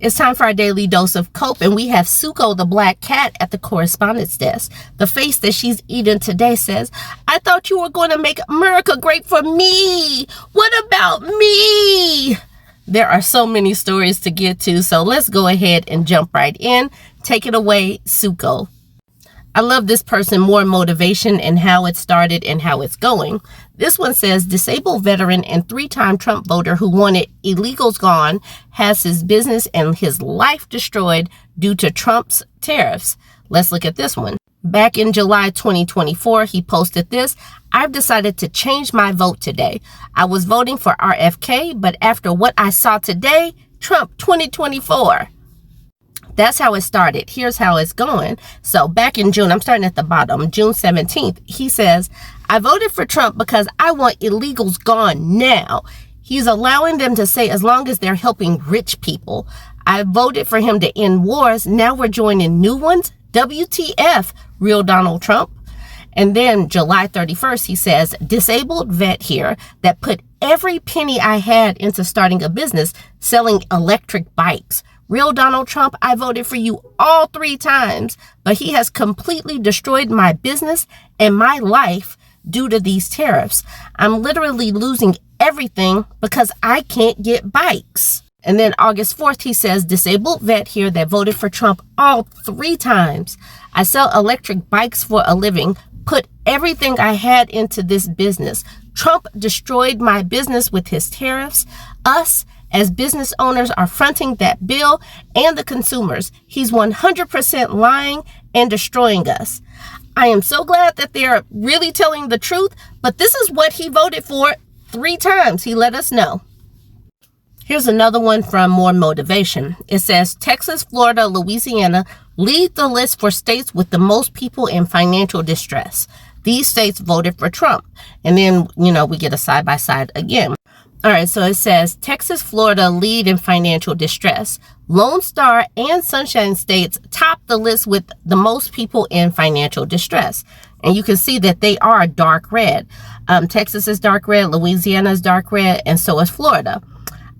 It's time for our daily dose of Cope, and we have Suko the black cat at the correspondence desk. The face that she's eating today says, I thought you were going to make America great for me. What about me? There are so many stories to get to, so let's go ahead and jump right in. Take it away, Suko. I love this person, more motivation and how it started and how it's going. This one says, disabled veteran and 3-time Trump voter who wanted illegals gone has his business and his life destroyed due to Trump's tariffs. Let's look at this one. Back in July 2024, he posted this. I've decided to change my vote today. I was voting for RFK, but after what I saw today, Trump 2024. That's how it started. Here's how it's going. So back in June, I'm starting at the bottom, June 17th, he says, I voted for Trump because I want illegals gone now. He's allowing them to say as long as they're helping rich people. I voted for him to end wars. Now we're joining new ones. WTF, real Donald Trump. And then July 31st, he says, disabled vet here that put every penny I had into starting a business selling electric bikes. Real Donald Trump, I voted for you all 3 times, but he has completely destroyed my business and my life due to these tariffs. I'm literally losing everything because I can't get bikes. And then August 4th, he says, disabled vet here that voted for Trump all 3 times. I sell electric bikes for a living, put everything I had into this business. Trump destroyed my business with his tariffs. Us as business owners are fronting that bill and the consumers. He's 100% lying and destroying us. I am so glad that they're really telling the truth, but this is what he voted for 3 times. He let us know. Here's another one from More Motivation. It says, Texas, Florida, Louisiana lead the list for states with the most people in financial distress. These states voted for Trump. And then, we get a side-by-side again. All right, so it says Texas, Florida lead in financial distress. Lone Star and Sunshine states top the list with the most people in financial distress. And you can see that they are dark red. Texas is dark red, Louisiana is dark red, and so is Florida.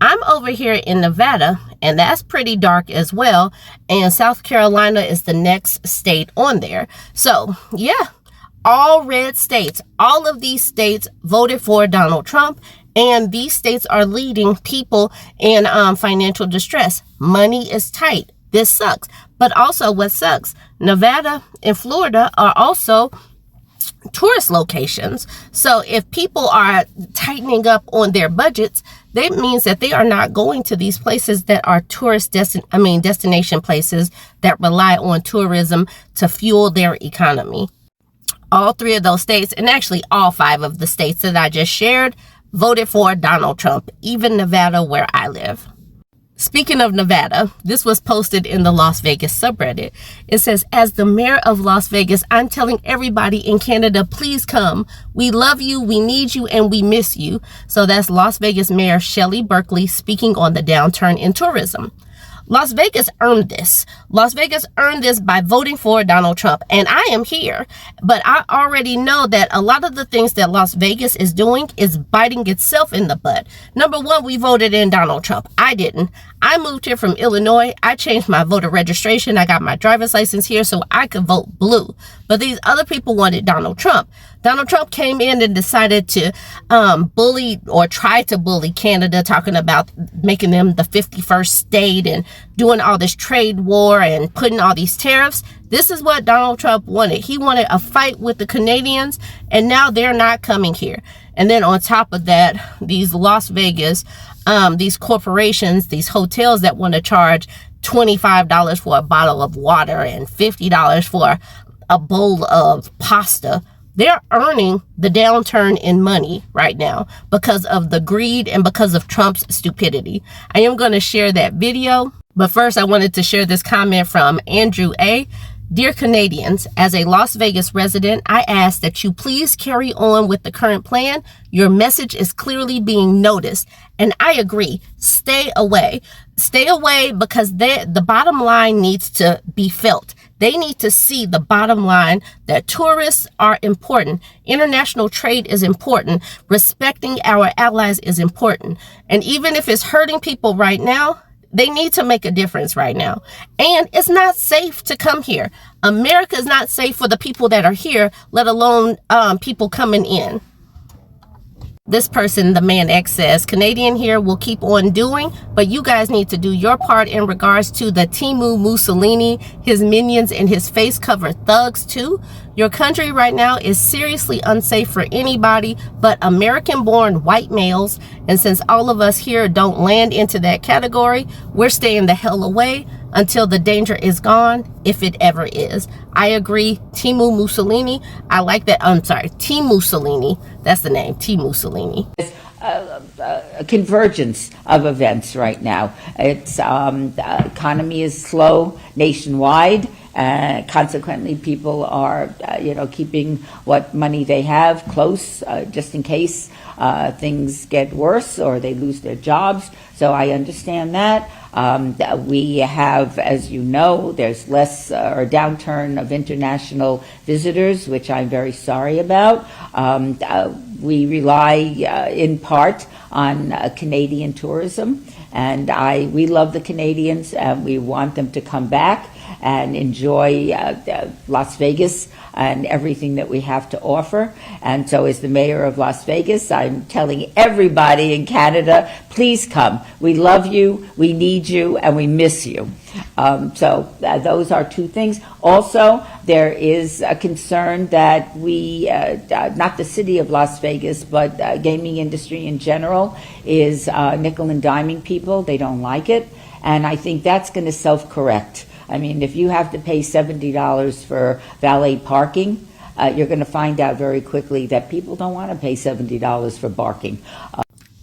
I'm over here in Nevada, and that's pretty dark as well. And South Carolina is the next state on there. So, yeah, all red states. All of these states voted for Donald Trump. And these states are leading people in financial distress. Money is tight. This sucks. But also what sucks, Nevada and Florida are also tourist locations. So if people are tightening up on their budgets, that means that they are not going to these places that are destination places that rely on tourism to fuel their economy. All 3 of those states, and actually all 5 of the states that I just shared, voted for Donald Trump, even Nevada, where I live. Speaking of Nevada, this was posted in the Las Vegas subreddit. It says, as the mayor of Las Vegas, I'm telling everybody in Canada, please come. We love you, we need you, and we miss you. So that's Las Vegas Mayor Shelley Berkeley speaking on the downturn in tourism. Las Vegas earned this. Las Vegas earned this by voting for Donald Trump. And I am here. But I already know that a lot of the things that Las Vegas is doing is biting itself in the butt. Number 1, we voted in Donald Trump. I didn't. I moved here from Illinois. I changed my voter registration. I got my driver's license here so I could vote blue. But these other people wanted Donald Trump. Donald Trump came in and decided to bully or try to bully Canada, talking about making them the 51st state and doing all this trade war and putting all these tariffs. This is what Donald Trump wanted. He wanted a fight with the Canadians, and now they're not coming here. And then on top of that, these Las Vegas, these corporations, these hotels that want to charge $25 for a bottle of water and $50 for a bowl of pasta, they're earning the downturn in money right now because of the greed and because of Trump's stupidity. I am going to share that video, but first I wanted to share this comment from Andrew A. Dear Canadians, as a Las Vegas resident, I ask that you please carry on with the current plan. Your message is clearly being noticed. And I agree. Stay away. Stay away because the bottom line needs to be felt. They need to see the bottom line that tourists are important. International trade is important. Respecting our allies is important. And even if it's hurting people right now, They need to make a difference right now. And it's not safe to come here. America is not safe for the people that are here, let alone people coming in. This person, the man X, says, Canadian here will keep on doing, but you guys need to do your part in regards to the Timu Mussolini, his minions, and his face-covered thugs too. Your country right now is seriously unsafe for anybody but American-born white males, and since all of us here don't land into that category, we're staying the hell away until the danger is gone, if it ever is. I agree. Timu Mussolini. I like that. I'm sorry. T. Mussolini. That's the name. T. Mussolini. A convergence of events right now. It's the economy is slow nationwide. Consequently, people are, keeping what money they have close, just in case things get worse or they lose their jobs. So I understand that. We have, as you know, there's less or a downturn of international visitors, which I'm very sorry about. We rely in part on Canadian tourism, and we love the Canadians, and we want them to come back and enjoy Las Vegas and everything that we have to offer. And so as the mayor of Las Vegas, I'm telling everybody in Canada, please come. We love you, we need you, and we miss you. So those are two things. Also, there is a concern that we, not the city of Las Vegas, but gaming industry in general, is nickel and diming people. They don't like it. And I think that's going to self-correct. I mean, if you have to pay $70 for valet parking, you're going to find out very quickly that people don't want to pay $70 for parking.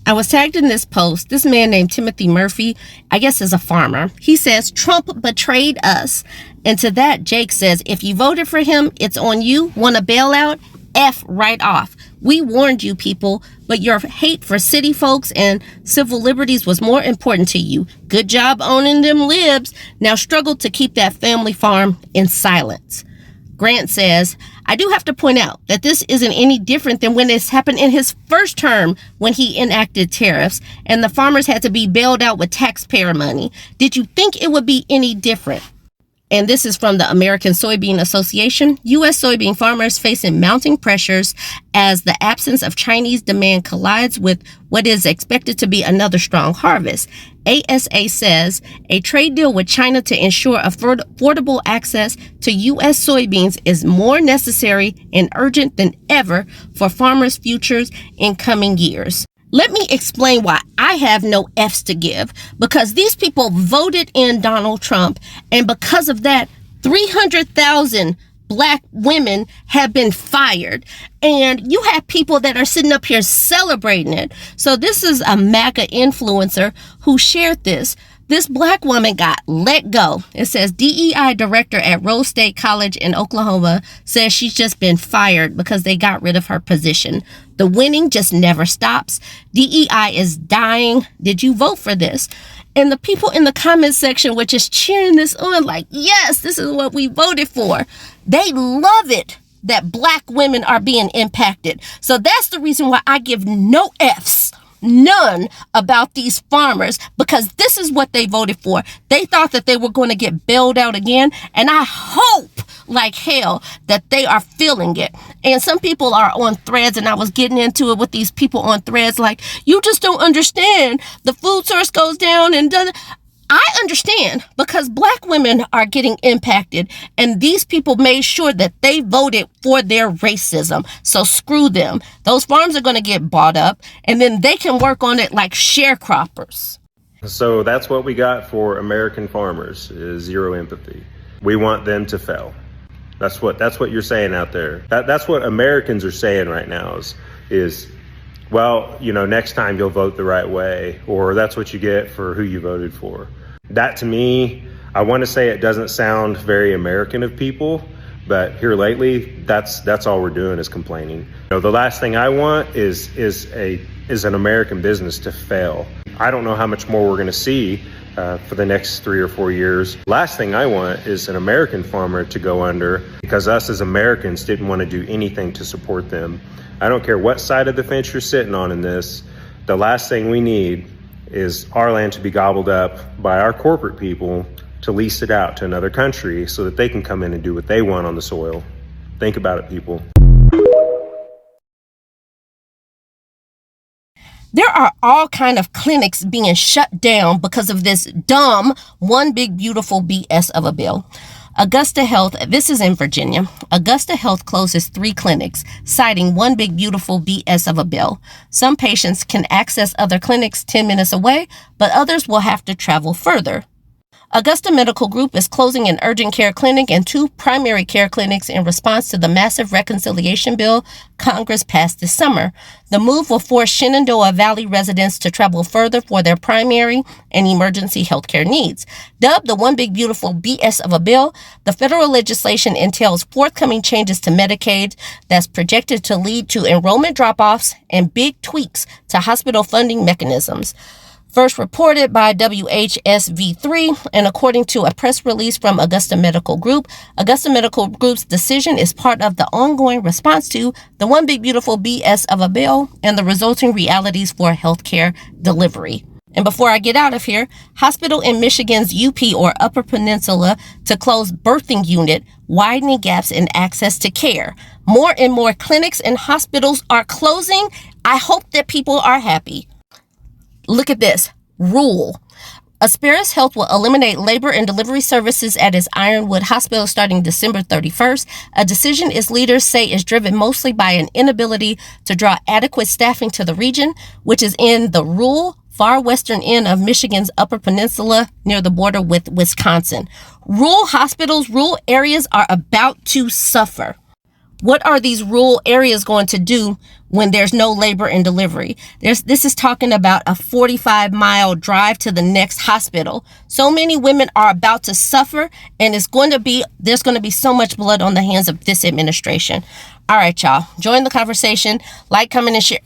I was tagged in this post. This man named Timothy Murphy, I guess is a farmer. He says, Trump betrayed us. And to that, Jake says, if you voted for him, it's on you. Want a bailout? F right off. We warned you people, but your hate for city folks and civil liberties was more important to you. Good job owning them libs. Now struggle to keep that family farm in silence. Grant says, I do have to point out that this isn't any different than when this happened in his first term when he enacted tariffs and the farmers had to be bailed out with taxpayer money. Did you think it would be any different? And this is from the American Soybean Association. U.S. soybean farmers facing mounting pressures as the absence of Chinese demand collides with what is expected to be another strong harvest. ASA says a trade deal with China to ensure affordable access to U.S. soybeans is more necessary and urgent than ever for farmers' futures in coming years. Let me explain why I have no F's to give. Because these people voted in Donald Trump, and because of that, 300,000 black women have been fired. And you have people that are sitting up here celebrating it. So this is a MAGA influencer who shared this. This black woman got let go. It says DEI director at Rose State College in Oklahoma says she's just been fired because they got rid of her position. The winning just never stops. DEI is dying. Did you vote for this? And the people in the comment section were just cheering this on like, yes, this is what we voted for. They love it that black women are being impacted. So that's the reason why I give no F's. None about these farmers, because this is what they voted for. They thought that they were going to get bailed out again, and I hope like hell that they are feeling it. And some people are on threads, and I was getting into it with these people on threads like, you just don't understand. The food source goes down and doesn't. I understand, because black women are getting impacted, and these people made sure that they voted for their racism. So screw them. Those farms are going to get bought up, and then they can work on it like sharecroppers. So that's what we got for American farmers, is zero empathy. We want them to fail. That's what you're saying out there. That's what Americans are saying right now is well, next time you'll vote the right way, or that's what you get for who you voted for. That to me, I want to say it doesn't sound very American of people, but here lately, that's all we're doing is complaining. The last thing I want is an American business to fail. I don't know how much more we're going to see for the next 3 or 4 years. Last thing I want is an American farmer to go under because us as Americans didn't want to do anything to support them. I don't care what side of the fence you're sitting on in this. The last thing we need is our land to be gobbled up by our corporate people to lease it out to another country so that they can come in and do what they want on the soil. Think about it, people. There are all kind of clinics being shut down because of this dumb one big beautiful BS of a bill. Augusta Health, this is in Virginia. Augusta Health closes 3 clinics, citing one big beautiful BS of a bill. Some patients can access other clinics 10 minutes away, but others will have to travel further. Augusta Medical Group is closing an urgent care clinic and 2 primary care clinics in response to the massive reconciliation bill Congress passed this summer. The move will force Shenandoah Valley residents to travel further for their primary and emergency healthcare needs. Dubbed the One Big Beautiful BS of a bill, the federal legislation entails forthcoming changes to Medicaid that's projected to lead to enrollment drop-offs and big tweaks to hospital funding mechanisms. First reported by WHSV3, and according to a press release from Augusta Medical Group, Augusta Medical Group's decision is part of the ongoing response to the One Big Beautiful BS of a bill and the resulting realities for healthcare delivery. And before I get out of here, hospital in Michigan's UP or Upper Peninsula to close birthing unit, widening gaps in access to care. More and more clinics and hospitals are closing. I hope that people are happy. Look at this rule. Asperis Health will eliminate labor and delivery services at its Ironwood Hospital starting December 31st. A decision its leaders say is driven mostly by an inability to draw adequate staffing to the region, which is in the rural, far western end of Michigan's Upper Peninsula near the border with Wisconsin. Rural hospitals, rural areas are about to suffer. What are these rural areas going to do when there's no labor and delivery? This is talking about a 45-mile drive to the next hospital. So many women are about to suffer, and there's going to be so much blood on the hands of this administration. All right, y'all. Join the conversation. Like, comment, and share.